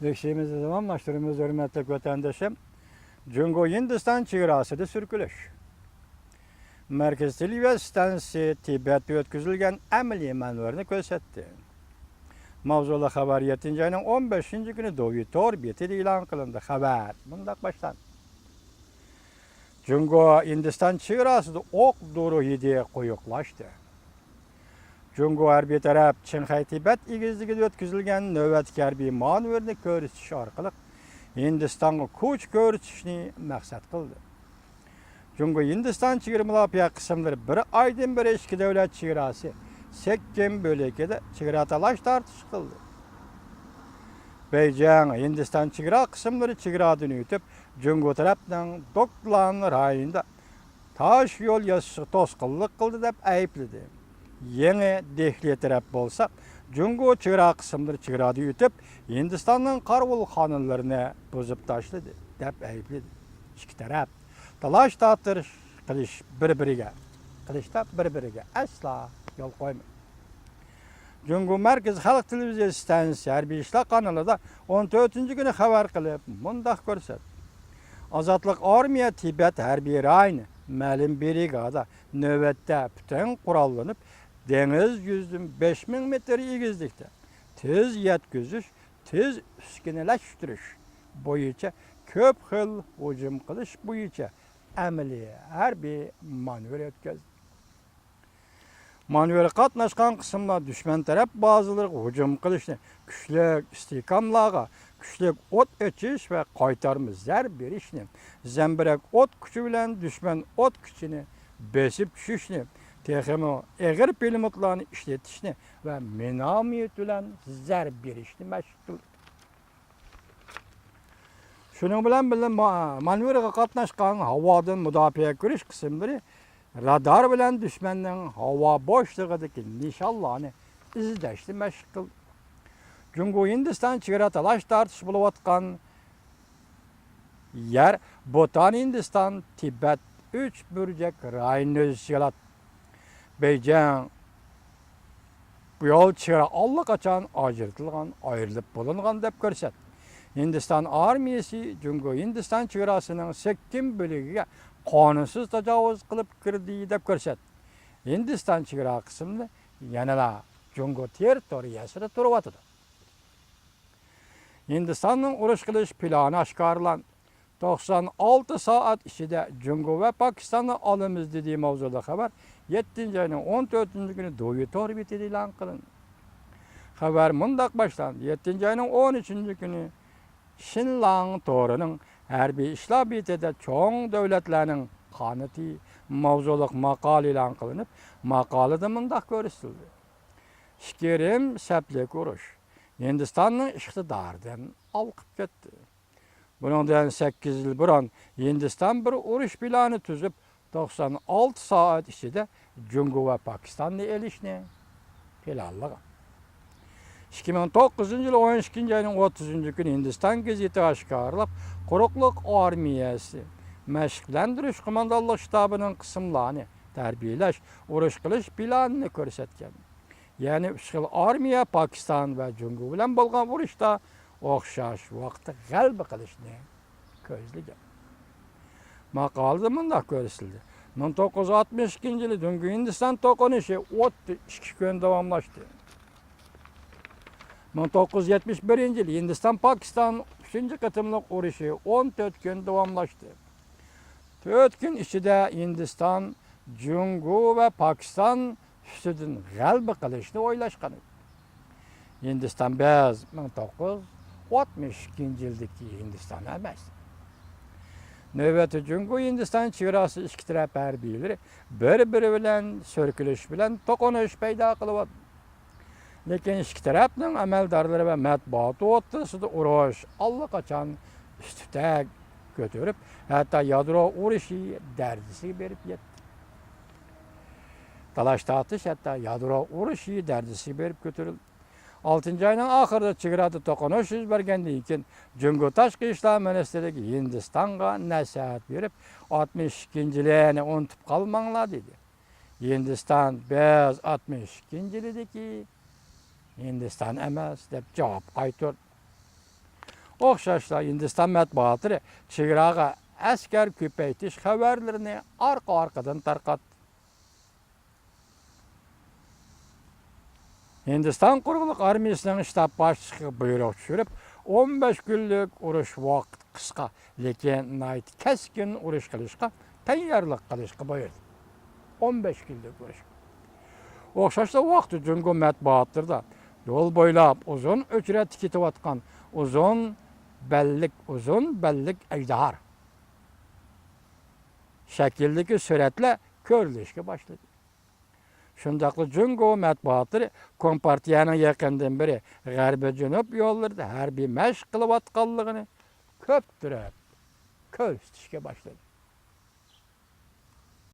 Lekşemizi tamamlaştırımız hürmetli vatandaşım. Jungo Hindistan çevrasida sürkülüş. Merkez Televiziya stansiya Tibet'te ötküzülgen ameliy manvarını gösterdi. Mavzulu haber 7. ayının 15. günü Doğu Torbiyeti ilan kılındı. Haber bundak başlandı. Jungo Hindistan çevrasida ok doğru hediye koyuklaştı. Jungo harbiy taraf Çinxay Tibet igizligida ötküzülgen növbetki harbiy manvarını görüş arkalık Hindistan'a kuch görüşüşünü maksat kıldı. Jungo Hindistan çegara müdafiə kısımları bir aydan beri iki devlet çegarası 8 bölgede çegara talaş tartış kıldı. Beijing Hindistan çegara kısımları çegaradan ötüp Jungo tarafından Doklan rayonunda taş yol yaşı toskıllık kıldı dep ayıpladı. Yeni Dehli taraf bolsa Jungo çegara kısımları çegarada ötüp Hindistan'ın karvul xanınlarını bozup taşladı dep ayıpladı. İki taraf talaş tartış kılış bir-biriga asla yol koymadı. Jungo Merkez Halk Televiziyası stansiyası harbiy işler kanalında 14. günü haber kılıp mundaq görsat. Azatlık Armiya Tibet harbiy rayonu ma'lum brigada növbette bütün kurallanıp deniz yüzünün 5000 metre igizlikte tez yetkizüş, tez üsküneleştiriş boyunca köp xil hücum kılış boyunca ameliy harbiy manevr ötkazdı. Manevr katnaşkan kısımda düşman taraf bazıları hücum kılışını güçlük istikamlağa, güçlük ot öçüş ve kaytarma zər berişini, zemberek ot gücü bilen düşman ot gücünü besip düşüşünü, teximi eğer pilimotlarını işletişini ve menamiyet bilen zər berişini meşgul. Şunun bilen manevra katnaşkan havadan müdafiə görüş kısımları radar bilen düşmanın hava boşluğundaki nişanlarını izleşti meşgul. Jungo Hindistan çegara talaş tartış bulup atkan yer Bhutan Hindistan Tibet 3 bürcek rayonu özgülat. Beijing bu yol çegara allakaçan ayrılıp bulungan dep görsat. Hindistan armiyası Jungo Hindistan çegarasının 8 bölüge kanunsuz tecavüz kılıp girdiği dep görsat. Hindistan çegara kısmında yanıla Jungo territoriyasında turuvatıdı. Hindistan'ın uruş kılış planı aşkarlan 96 saat içinde Jungo ve Pakistan'ı alımız dediği mavzuda haber 7. ayının 14. günü Doğu Torbiyeti ilan kılındı. Haber mundak başlandı. 7. ayının 13. günü Şinlan Toru'nun harbiy işler bitede çoğun devletlerinin kanıtı mavzuluk makal ilan kılınıp makalada mundak görüştüldü. Şikerim seplik uruş. Hindistan'ın iktidardan alkıp gitti. Bundan 8 yıl burun Hindistan bir uruş planı tüzüp 96 saat içinde Jungo ve Pakistan'ı elişine planladı. 2009 yılı 12. ayının 30. günü Hindistan gazeti aşkarlap Quruqluq armiyası meşqlendiriş komandallık ştabının kısımlarını terbiyeleş, uruş kılış planını görsetken. Yani işgal armiya Pakistan ve Jungo bilen bolgan uruşda oxşaş vaqtı galb kılışını közlegen. Makalda mundaq görüldü. 1962 yılı Jungo Hindistan toqunuşu 32 gün davamlaştı. 1971 yılı Hindistan Pakistan 3. katımlık uruşu 14 gün davamlaştı. 4 gün içinde Hindistan, Jungo ve Pakistan üstüdün galb kılışını oylaşkanı. Hindistan biz 1962 yıldaki Hindistan emas. Növbeti Jungo Hindistan çevrası iki taraf harbiyleri bir-biri bilen sörkülüş bilen toqunuş payda kılıp. Lekin iki tarafның amaldarları ve matbuatı o'rtasida urush allaqachon üstüde götürüp hatta yadro uruşu derdisi berip yetdi. Talaş tartış hatta yadro uruşu derdisi berip götürüldü. 6. ayının ahırda çegarada toqunuş yüz bergenden keyin Jungo Tashqi ishlar ministrligi Hindistan'a nasihat berip 62 yilini unutup qalmanglar dedi. Hindistan biz 62 yildagi Hindistan emas deb javob qaytardi. O'xshashla Hindiston matbuoti chegaraga askar ko'paytirish xabarlarini orqa-orqadan tarqatdi. Hindiston quruqliq armiyasining shtab boshlig'iga buyruq tushirib, 15 kunlik urush vaqt qisqa, lekin keskin urush qilishga tayyorlik qilishga buyurdi. 15 kunlik urush. O'xshashla vaqt Jungo matbuotlarida yo'l bo'ylab uzun o'chrat ketayotgan uzun bellik ajdar shakldagi suratlar ko'rilishga boshladi. Shundaqli Jungo matbuotlari Kompartiyaning yaqindan beri g'arbiy janub yo'llarida harbiy mashq qilayotganligini ko'p turib ko'rsatishga boshladi.